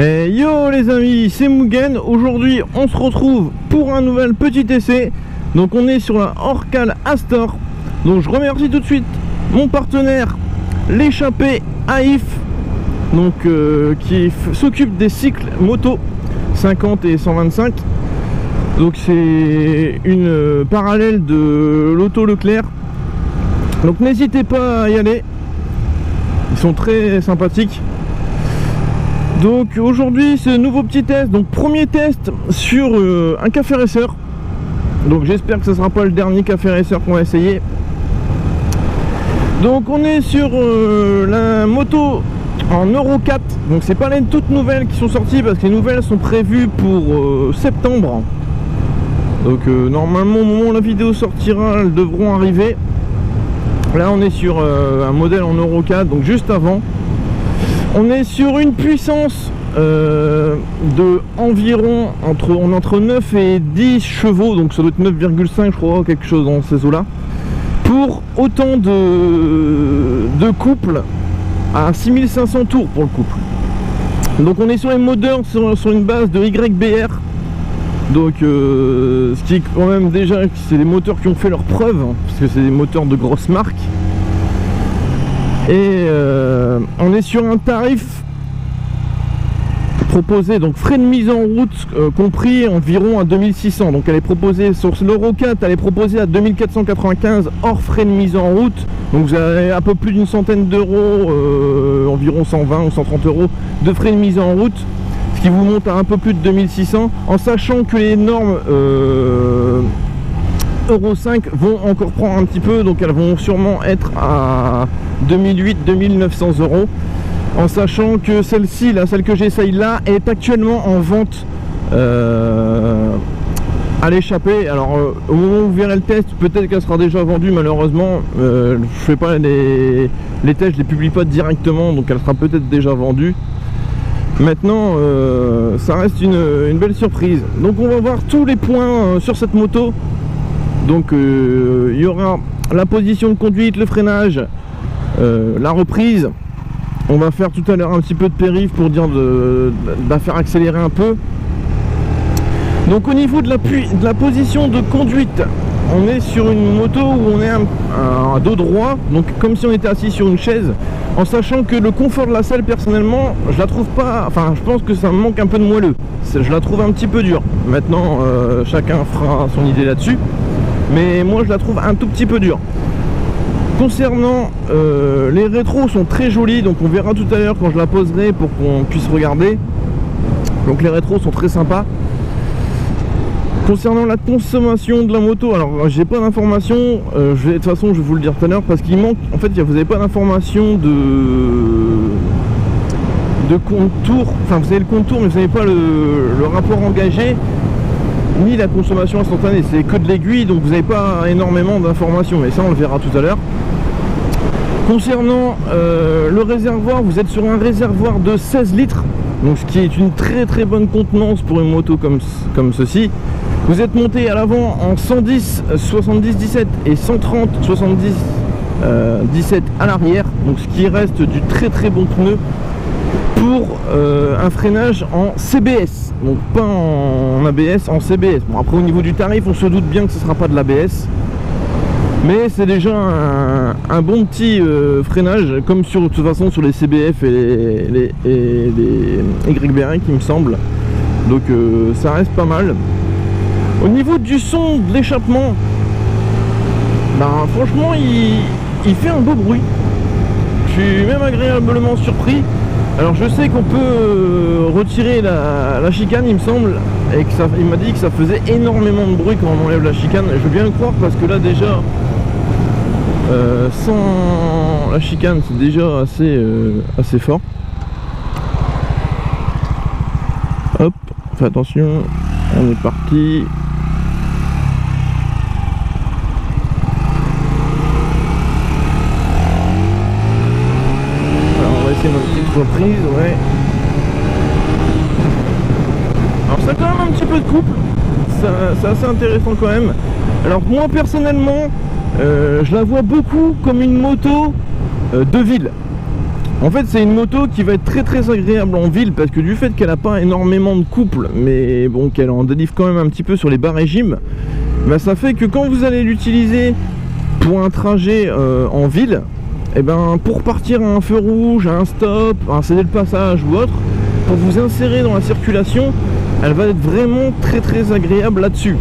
Et yo les amis, c'est Mugen. Aujourd'hui on se retrouve pour un nouvel petit essai. Donc on est sur la Orcal Astor. Donc je remercie tout de suite mon partenaire, l'échappée AIF, donc qui s'occupe des cycles moto 50 et 125. Donc c'est une parallèle de l'Auto Leclerc. Donc n'hésitez pas à y aller, ils sont très sympathiques. Donc aujourd'hui c'est un nouveau petit test, donc premier test sur un café racer. Donc j'espère que ce sera pas le dernier café racer qu'on va essayer. Donc on est sur la moto en Euro 4. Donc c'est pas les toutes nouvelles qui sont sorties, parce que les nouvelles sont prévues pour septembre. Donc normalement au moment où la vidéo sortira, elles devront arriver. Là on est sur un modèle en Euro 4, donc juste avant. On est sur une puissance de environ entre 9 et 10 chevaux, donc ça doit être 9,5 je crois, quelque chose dans ces eaux là, pour autant de couple à 6500 tours pour le couple. Donc on est sur les moteurs sur une base de YBR, donc ce qui est quand même déjà, c'est des moteurs qui ont fait leurs preuves, hein, parce que c'est des moteurs de grosses marques. Et on est sur un tarif proposé, donc frais de mise en route compris environ à 2600. Donc elle est proposée sur l'Euro 4, elle est proposée à 2495 hors frais de mise en route. Donc vous avez un peu plus d'une centaine d'euros, environ 120 ou 130 euros de frais de mise en route, ce qui vous monte à un peu plus de 2600, en sachant que les normes Euro 5 vont encore prendre un petit peu, donc elles vont sûrement être à 2008-2900 euros, en sachant que celle-ci, là, celle que j'essaye là, est actuellement en vente à l'échappée. Alors au moment où vous verrez le test, peut-être qu'elle sera déjà vendue, malheureusement je fais pas les tests, je les publie pas directement, donc elle sera peut-être déjà vendue. Maintenant ça reste une belle surprise. Donc on va voir tous les points sur cette moto. Donc il y aura la position de conduite, le freinage, la reprise. On va faire tout à l'heure un petit peu de périph' pour dire de la faire accélérer un peu. Donc au niveau de la position de conduite, on est sur une moto où on est à dos droit, donc comme si on était assis sur une chaise, en sachant que le confort de la selle, personnellement, je la trouve pas, enfin je pense que ça me manque un peu de moelleux. Je la trouve un petit peu dure. Maintenant chacun fera son idée là-dessus, mais moi je la trouve un tout petit peu dure. Concernant les rétros, sont très jolis, donc on verra tout à l'heure quand je la poserai pour qu'on puisse regarder. Donc les rétros sont très sympas. Concernant la consommation de la moto, alors j'ai pas d'informations, de toute façon je vais vous le dire tout à l'heure, parce qu'il manque, en fait vous n'avez pas d'informations de contour, enfin vous avez le contour mais vous n'avez pas le rapport engagé ni la consommation instantanée, c'est que de l'aiguille, donc vous n'avez pas énormément d'informations, mais ça on le verra tout à l'heure. Concernant le réservoir, vous êtes sur un réservoir de 16 litres, donc ce qui est une très très bonne contenance pour une moto comme ceci. Vous êtes monté à l'avant en 110 70 17 et 130 70 17 à l'arrière, donc ce qui reste du très très bon pneu pour un freinage en CBS, donc pas en ABS, en CBS. Bon, après au niveau du tarif, on se doute bien que ce ne sera pas de l'ABS, mais c'est déjà un bon petit freinage, comme de toute façon sur les CBF et les YBR qui me semble. Donc ça reste pas mal. Au niveau du son de l'échappement, ben, franchement il fait un beau bruit. Je suis même agréablement surpris. Alors je sais qu'on peut retirer la chicane, il me semble, et que il m'a dit que ça faisait énormément de bruit quand on enlève la chicane. Je veux bien le croire, parce que là déjà sans la chicane c'est déjà assez fort. Hop, fais attention, on est parti. C'est notre petite reprise, ouais. Alors ça a quand même un petit peu de couple, c'est assez intéressant quand même. Alors moi personnellement, je la vois beaucoup comme une moto de ville. En fait, c'est une moto qui va être très agréable en ville parce que du fait qu'elle n'a pas énormément de couple, mais bon, qu'elle en délivre quand même un petit peu sur les bas régimes, bah, ça fait que quand vous allez l'utiliser pour un trajet en ville, et ben pour partir à un feu rouge, à un stop, à un céder le passage ou autre, pour vous insérer dans la circulation, elle va être vraiment très agréable là-dessus.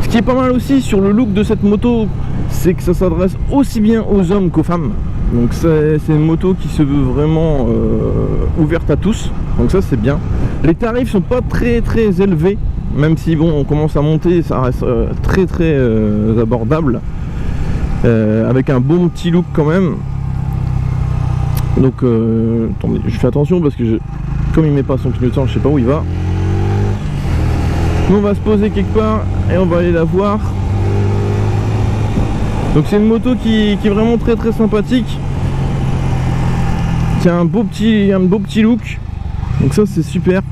Ce qui est pas mal aussi sur le look de cette moto, c'est que ça s'adresse aussi bien aux hommes qu'aux femmes. Donc c'est une moto qui se veut vraiment ouverte à tous, donc ça c'est bien. Les tarifs sont pas très élevés, même si bon on commence à monter, ça reste très abordable, avec un bon petit look quand même. Donc attendez, je fais attention parce que comme il met pas son clignotant, je sais pas où il va. Nous on va se poser quelque part et on va aller la voir. Donc c'est une moto qui est vraiment très sympathique, qui a un beau petit look, donc ça c'est super.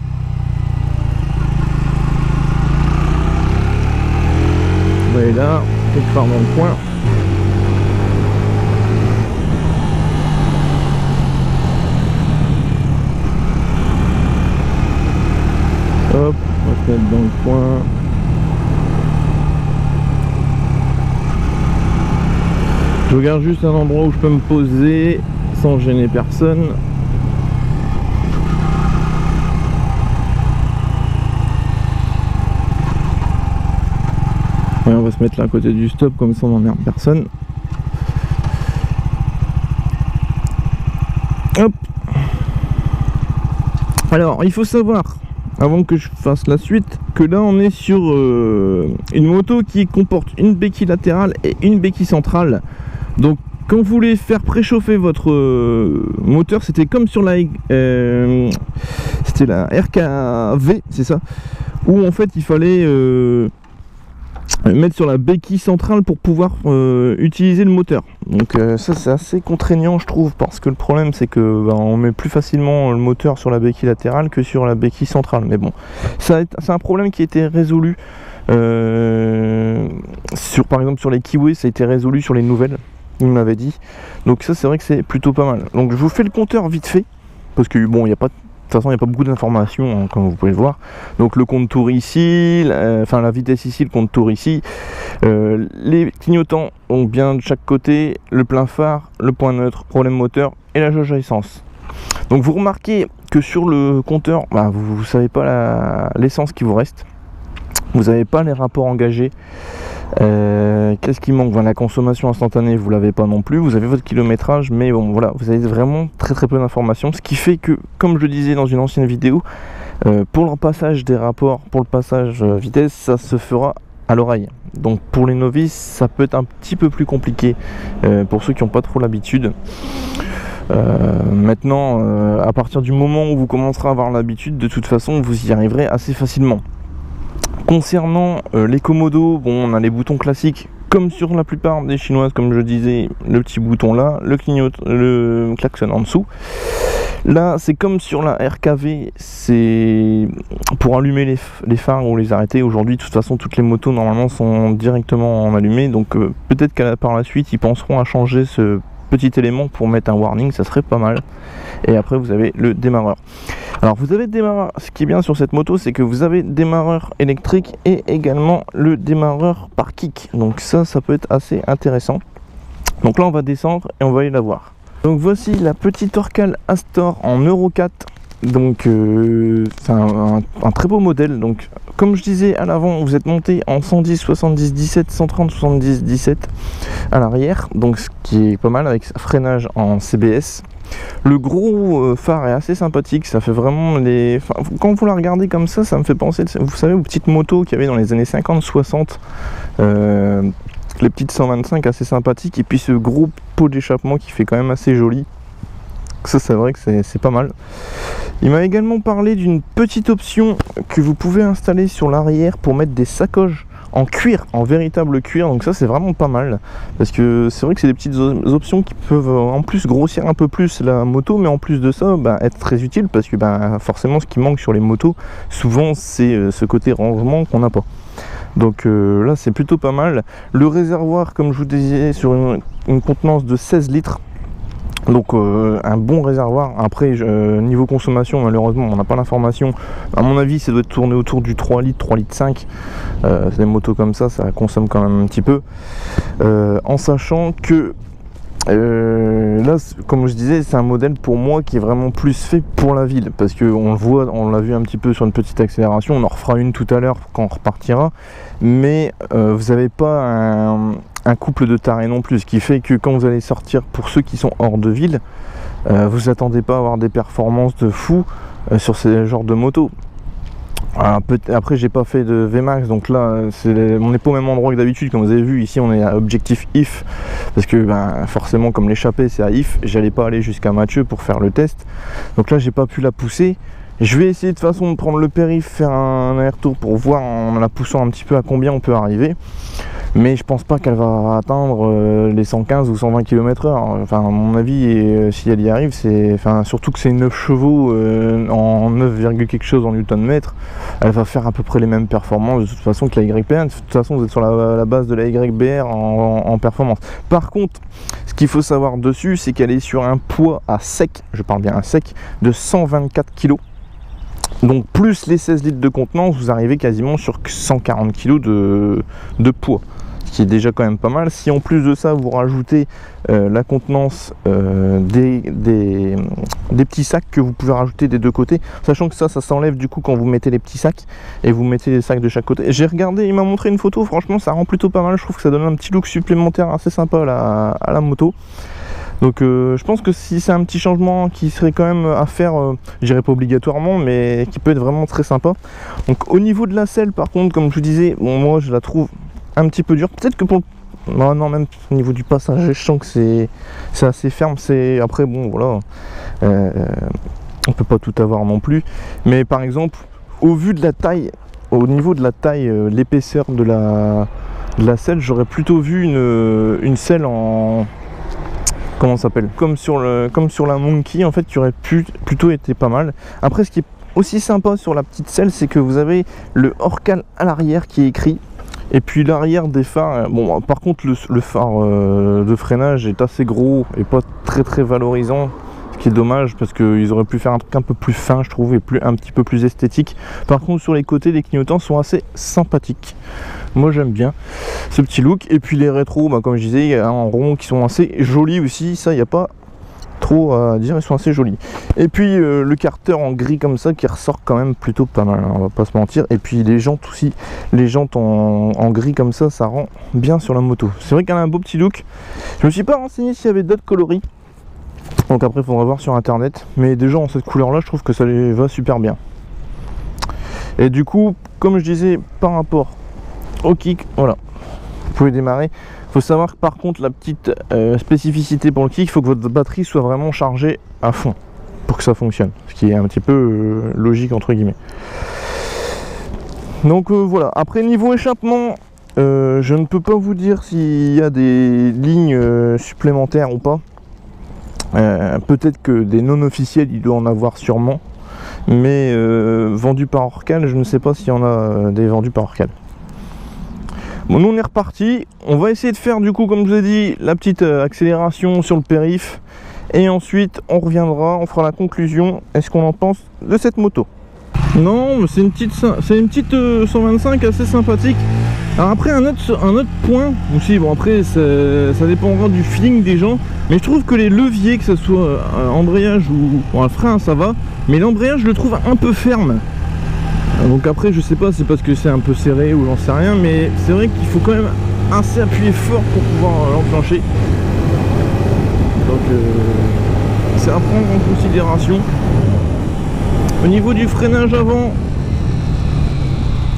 On va aller là, quelque part dans le coin. Hop, on va se mettre dans le coin. Je regarde juste un endroit où je peux me poser sans gêner personne. Ouais, on va se mettre là à côté du stop, comme ça on n'emmerde personne. Hop. Alors, il faut savoir, avant que je fasse la suite, que là on est sur une moto qui comporte une béquille latérale et une béquille centrale. Donc quand vous voulez faire préchauffer votre moteur, c'était comme sur la c'était la RKV, c'est ça, où en fait il fallait mettre sur la béquille centrale pour pouvoir utiliser le moteur. Donc ça c'est assez contraignant je trouve, parce que le problème c'est que on met plus facilement le moteur sur la béquille latérale que sur la béquille centrale. Mais bon, c'est un problème qui a été résolu par exemple sur les Kiwi, ça a été résolu sur les nouvelles, il m'avait dit. Donc ça c'est vrai que c'est plutôt pas mal. Donc je vous fais le compteur vite fait, parce que bon, il n'y a pas de toute façon il n'y a pas beaucoup d'informations hein, comme vous pouvez le voir. Donc le compte-tour ici, enfin la vitesse ici, le compte-tour ici, les clignotants donc bien de chaque côté, le plein phare, le point neutre, problème moteur et la jauge à essence. Donc vous remarquez que sur le compteur, bah, vous ne savez pas l'essence qui vous reste, vous n'avez pas les rapports engagés. Qu'est-ce qui manque? La consommation instantanée vous l'avez pas non plus, vous avez votre kilométrage, mais bon voilà, vous avez vraiment très peu d'informations, ce qui fait que, comme je le disais dans une ancienne vidéo, pour le passage des rapports, pour le passage vitesse, ça se fera à l'oreille. Donc pour les novices ça peut être un petit peu plus compliqué, pour ceux qui n'ont pas trop l'habitude. Maintenant à partir du moment où vous commencerez à avoir l'habitude, de toute façon vous y arriverez assez facilement. Concernant les commodos, bon, on a les boutons classiques comme sur la plupart des chinoises, comme je disais, le petit bouton là, le klaxon en dessous. Là c'est comme sur la RKV, c'est pour allumer les phares ou les arrêter. Aujourd'hui de toute façon toutes les motos normalement sont directement en allumé, donc peut-être qu'à par la suite ils penseront à changer ce petit élément pour mettre un warning, ça serait pas mal. Et après vous avez le démarreur. Alors vous avez le démarreur, ce qui est bien sur cette moto c'est que vous avez le démarreur électrique et également le démarreur par kick, donc ça peut être assez intéressant. Donc là on va descendre et on va aller la voir. Donc voici la petite Orcal Astor en Euro 4. Donc c'est un très beau modèle. Donc comme je disais à l'avant, vous êtes monté en 110 70 17, 130 70 17 à l'arrière, donc ce qui est pas mal avec freinage en CBS. Le gros phare est assez sympathique, ça fait vraiment les... Enfin, quand vous la regardez comme ça me fait penser, vous savez, aux petites motos qu'il y avait dans les années 50-60, les petites 125 assez sympathiques, et puis ce gros pot d'échappement qui fait quand même assez joli. Ça c'est vrai que c'est pas mal. Il m'a également parlé d'une petite option que vous pouvez installer sur l'arrière pour mettre des sacoches en cuir, en véritable cuir, donc ça c'est vraiment pas mal, parce que c'est vrai que c'est des petites options qui peuvent en plus grossir un peu plus la moto, mais en plus de ça être très utile, parce que forcément ce qui manque sur les motos souvent c'est ce côté rangement qu'on n'a pas. Donc là c'est plutôt pas mal. Le réservoir, comme je vous disais, sur une contenance de 16 litres. Donc un bon réservoir. Après niveau consommation, malheureusement on n'a pas l'information. À mon avis ça doit être tourné autour du 3 litres, 3 litres 5. C'est des motos comme ça consomme quand même un petit peu. En sachant que là, comme je disais, c'est un modèle pour moi qui est vraiment plus fait pour la ville, parce que on le voit, on l'a vu un petit peu sur une petite accélération, on en refera une tout à l'heure quand on repartira, mais vous n'avez pas un couple de tarés non plus, ce qui fait que quand vous allez sortir, pour ceux qui sont hors de ville, vous attendez pas à avoir des performances de fou sur ces genres de motos. Alors, après j'ai pas fait de VMAX, donc là on n'est pas au même endroit que d'habitude. Comme vous avez vu ici on est à objectif IF, parce que forcément comme l'échappée c'est à IF, j'allais pas aller jusqu'à Mathieu pour faire le test, donc là j'ai pas pu la pousser. Je vais essayer de toute façon de prendre le périph', faire un aller-retour pour voir en la poussant un petit peu à combien on peut arriver, mais je pense pas qu'elle va atteindre les 115 ou 120 km/h. Enfin à mon avis, si elle y arrive, surtout que c'est 9 chevaux en 9, quelque chose en Nm, elle va faire à peu près les mêmes performances de toute façon que la YPN. De toute façon vous êtes sur la base de la YBR en performance. Par contre, ce qu'il faut savoir dessus, c'est qu'elle est sur un poids à sec, je parle bien à sec, de 124 kg. Donc plus les 16 litres de contenance, vous arrivez quasiment sur 140 kg de poids, ce qui est déjà quand même pas mal. Si en plus de ça vous rajoutez la contenance des petits sacs que vous pouvez rajouter des deux côtés, sachant que ça s'enlève du coup quand vous mettez les petits sacs et vous mettez les sacs de chaque côté. J'ai regardé, il m'a montré une photo, franchement ça rend plutôt pas mal, je trouve que ça donne un petit look supplémentaire assez sympa à la moto. Donc je pense que si c'est un petit changement qui serait quand même à faire, je dirais pas obligatoirement, mais qui peut être vraiment très sympa. Donc au niveau de la selle par contre, comme je vous disais, bon, moi je la trouve un petit peu dure. Peut-être que pour non, même au niveau du passage, je sens que c'est assez ferme. Après bon voilà, on peut pas tout avoir non plus. Mais par exemple, au vu de la taille, au niveau de la taille, l'épaisseur de la selle, j'aurais plutôt vu une selle en... Comment ça s'appelle, comme sur la Monkey en fait, qui aurait plutôt été pas mal. Après ce qui est aussi sympa sur la petite selle, c'est que vous avez le Orcal à l'arrière qui est écrit, et puis l'arrière des phares. Bon par contre le phare de freinage est assez gros et pas très valorisant, ce qui est dommage parce qu'ils auraient pu faire un truc un peu plus fin je trouve, et un petit peu plus esthétique. Par contre sur les côtés, les clignotants sont assez sympathiques. Moi j'aime bien ce petit look. Et puis les rétros, comme je disais, il y a en rond qui sont assez jolis aussi, ça il n'y a pas trop à dire, ils sont assez jolis. Et puis le carter en gris comme ça qui ressort quand même plutôt pas mal, on va pas se mentir. Et puis les jantes aussi, les jantes en gris comme ça rend bien sur la moto. C'est vrai qu'elle a un beau petit look. Je me suis pas renseigné s'il y avait d'autres coloris, donc après il faudra voir sur internet, mais déjà en cette couleur là je trouve que ça les va super bien. Et du coup comme je disais par rapport au kick, voilà, vous pouvez démarrer. Il faut savoir que par contre la petite spécificité pour le kick, il faut que votre batterie soit vraiment chargée à fond pour que ça fonctionne, ce qui est un petit peu logique entre guillemets. Donc voilà. Après niveau échappement, je ne peux pas vous dire s'il y a des lignes supplémentaires ou pas. Peut-être que des non officiels il doit en avoir sûrement, mais vendus par Orcal, je ne sais pas s'il y en a des vendus par Orcal. Bon, nous on est reparti, on va essayer de faire du coup comme je vous ai dit la petite accélération sur le périph', et ensuite on reviendra, on fera la conclusion, est-ce qu'on en pense de cette moto. Non, c'est une petite 125 assez sympathique. Alors après un autre point aussi, bon après ça dépendra du feeling des gens, mais je trouve que les leviers, que ce soit embrayage ou un frein, ça va, mais l'embrayage je le trouve un peu ferme. Donc après je sais pas, c'est parce que c'est un peu serré ou j'en sais rien, mais c'est vrai qu'il faut quand même assez appuyer fort pour pouvoir l'enclencher. Donc c'est à prendre en considération. Au niveau du freinage avant,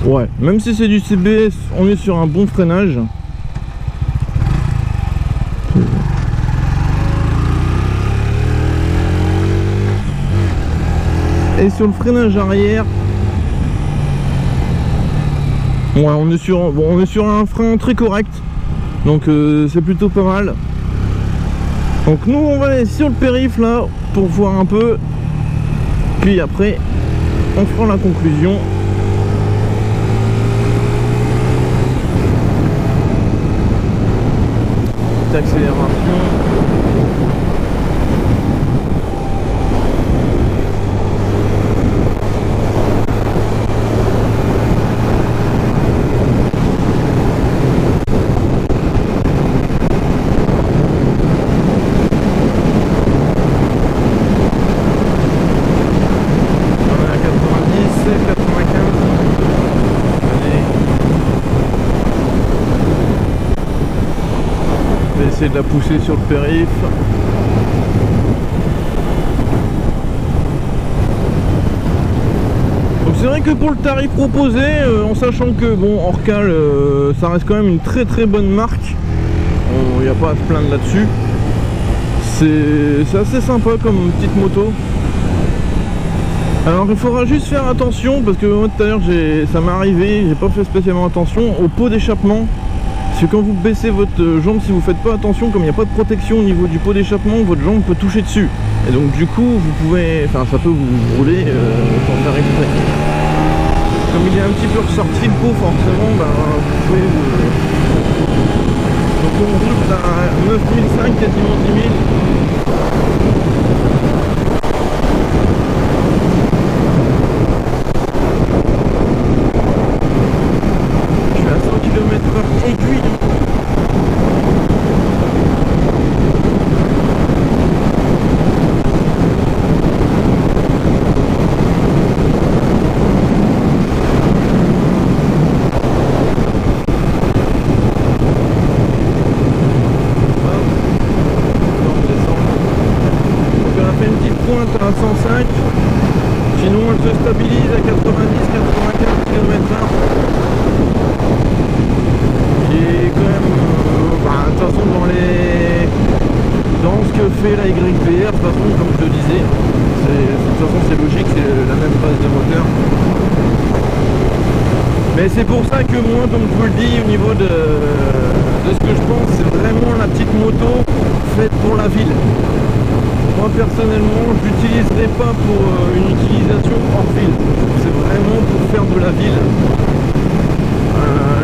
ouais, même si c'est du CBS, on est sur un bon freinage. Et sur le freinage arrière, ouais, on est sur un frein très correct, donc c'est plutôt pas mal. Donc nous on va aller sur le périph' là pour voir un peu, puis après on fera la conclusion. Petite accélération. essayer de la pousser sur le périph'. Donc c'est vrai que pour le tarif proposé, en sachant que bon, Orcal, ça reste quand même une très très bonne marque, il n'y a pas à se plaindre là-dessus. C'est assez sympa comme petite moto. Alors il faudra juste faire attention parce que moi tout à l'heure ça m'est arrivé, j'ai pas fait spécialement attention au pot d'échappement. Parce que quand vous baissez votre jambe, si vous faites pas attention, comme il n'y a pas de protection au niveau du pot d'échappement, votre jambe peut toucher dessus. Et donc du coup vous pouvez, enfin ça peut vous brûler sans faire exprès. Comme il est un petit peu ressorti le pot forcément, ben, vous pouvez donc on roule à 9005, quasiment 10 000. Aiguille. Donc on a fait une petite pointe à 105. Sinon elle se stabilise à 90-95 km/h. Et quand même, de toute façon dans ce que fait la YBR, de toute façon comme je le disais, de toute façon c'est logique, c'est la même base de moteur. Mais c'est pour ça que moi, comme je vous le dis, au niveau de ce que je pense, c'est vraiment la petite moto faite pour la ville. Moi personnellement, je l'utiliserai pas pour une utilisation hors ville. C'est vraiment pour faire de la ville.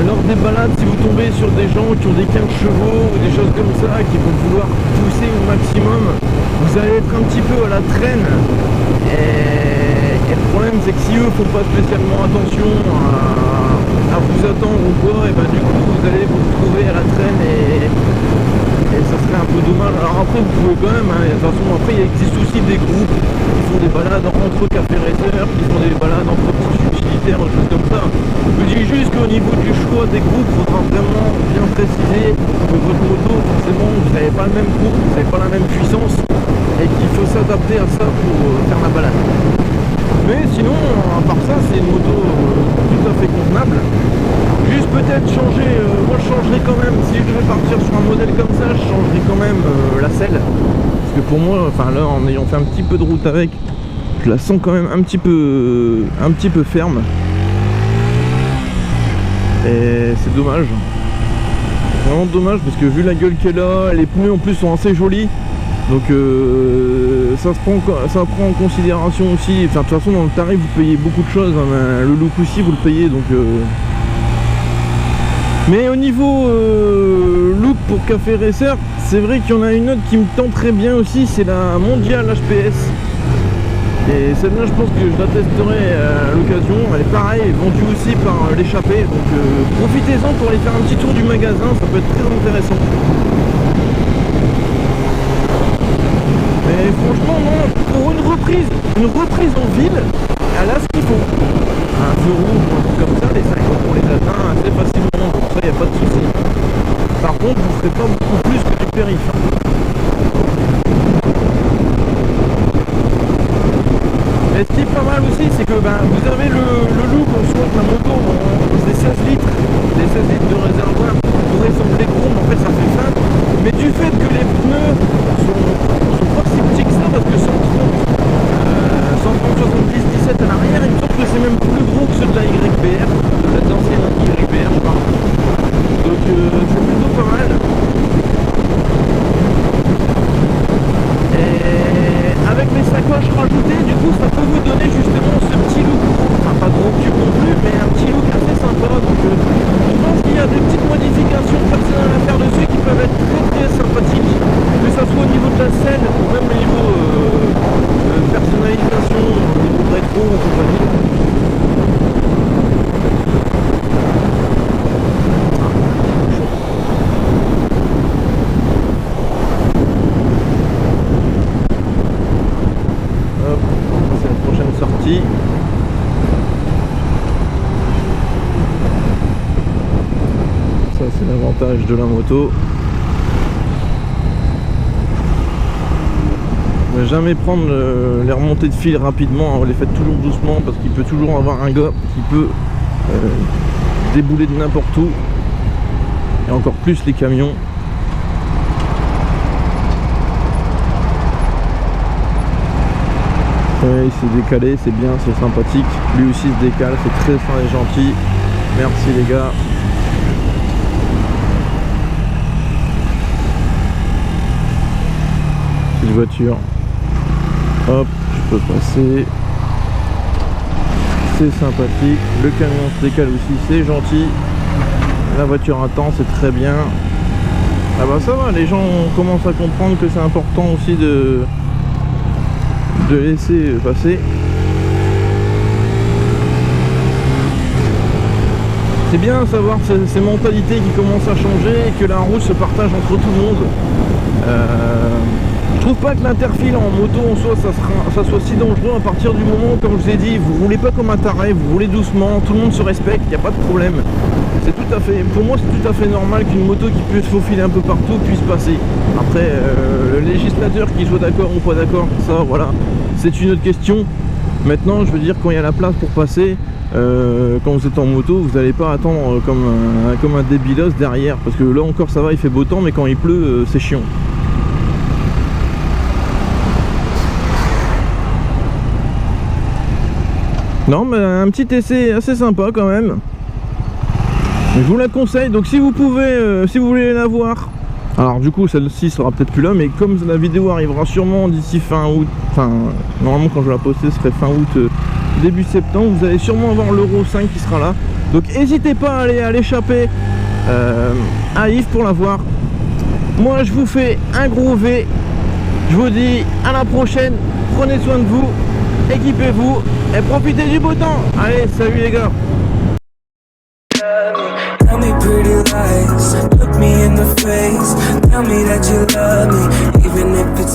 Lors des balades, si vous tombez sur des gens qui ont des 15 chevaux ou des choses comme ça, qui vont vouloir pousser au maximum, vous allez être un petit peu à la traîne. Et le problème, c'est que si eux font pas spécialement attention à vous attendre ou quoi, et ben du coup vous allez vous retrouver à la traîne et ça serait un peu dommage. Alors après vous pouvez quand même, de toute façon après il existe aussi des groupes qui font des balades entre café racer, qui font des balades entre petits utilitaires, des choses comme ça. Je vous dis juste qu'au niveau du choix des groupes, il faudra vraiment bien préciser que votre moto, forcément vous n'avez pas le même groupe, vous n'avez pas la même puissance et qu'il faut s'adapter à ça pour faire la balade. Mais sinon, à part ça, c'est une moto tout à fait convenable. Juste peut-être changer, moi je changerais quand même, si je devais partir sur un modèle comme ça, je changerais quand même la selle. Parce que pour moi, enfin là, en ayant fait un petit peu de route avec, je la sens quand même un petit peu ferme. Et c'est dommage. Vraiment dommage parce que vu la gueule qu'elle a, les pneus en plus sont assez jolis. Donc ça prend en considération aussi. Enfin de toute façon dans le tarif vous payez beaucoup de choses, hein, le look aussi vous le payez donc mais au niveau look pour Café Racer, c'est vrai qu'il y en a une autre qui me tente très bien aussi, c'est la Mondial HPS. Et celle-là je pense que je la testerai à l'occasion. Elle est pareil, vendue aussi par l'échappée. Donc profitez-en pour aller faire un petit tour du magasin, ça peut être très intéressant. Mais franchement non, pour une reprise en ville, elle a ce qu'il faut. Un feu rouge ou un truc comme ça, les 50 on les atteint assez facilement, donc ça y a pas de souci. Par contre vous ne ferez pas beaucoup plus que du périph'. Et ce qui est pas mal aussi, c'est que vous avez le look en soi de la moto, c'est 16 litres, les 16 litres de réservoir pourraient sembler gros, mais en fait ça fait fin. Mais du fait que les pneus sont pas si petits que ça, parce que 130-70-17 à l'arrière, il me semble que c'est même plus gros que ceux de la YBR, de l'ancienne YBR je parle. Donc c'est plutôt pas mal. Et avec les sacoches rajoutées, du coup ça peut vous donner justement ce petit look, enfin pas gros cube non plus, mais un petit look assez sympa. Donc je pense qu'il y a des petites modifications personnelles à faire dessus qui peuvent être très très sympathiques, que ça soit au niveau de la selle ou même au niveau personnalisation, au niveau rétro ou compagnie. Ça c'est l'avantage de la moto. Jamais prendre les remontées de fil rapidement, on les fait toujours doucement parce qu'il peut toujours avoir un gars qui peut débouler de n'importe où, et encore plus les camions. Ouais, il s'est décalé, c'est bien, c'est sympathique. Lui aussi se décale, c'est très fin et gentil. Merci les gars. Petite voiture. Hop, je peux passer. C'est sympathique. Le camion se décale aussi, c'est gentil. La voiture attend, c'est très bien. Ah bah ça va, les gens commencent à comprendre que c'est important aussi de laisser passer. C'est bien de savoir ces mentalités qui commencent à changer et que la route se partage entre tout le monde. Je trouve pas que l'interfile en moto en soi ça soit si dangereux à partir du moment où, comme je vous ai dit, vous roulez pas comme un taré, vous roulez doucement, tout le monde se respecte, il n'y a pas de problème. C'est tout à fait, pour moi c'est tout à fait normal qu'une moto qui peut se faufiler un peu partout puisse passer. Après, le législateur qui soit d'accord ou pas d'accord, ça voilà, c'est une autre question. Maintenant, je veux dire, quand il y a la place pour passer, quand vous êtes en moto, vous n'allez pas attendre comme un débilos derrière, parce que là encore ça va, il fait beau temps, mais quand il pleut, c'est chiant. Non, mais un petit essai assez sympa quand même. Je vous la conseille, donc si vous pouvez, si vous voulez la voir, alors du coup celle-ci sera peut-être plus là, mais comme la vidéo arrivera sûrement d'ici fin août, enfin normalement quand je vais la poster ce serait fin août, début septembre, vous allez sûrement avoir l'Euro 5 qui sera là. Donc n'hésitez pas à aller à l'échappée à Yves pour la voir. Moi je vous fais un gros V, je vous dis à la prochaine, prenez soin de vous, équipez-vous et profitez du beau temps. Allez, salut les gars. Tell me pretty lies, look me in the face. Tell me that you love me, even if it's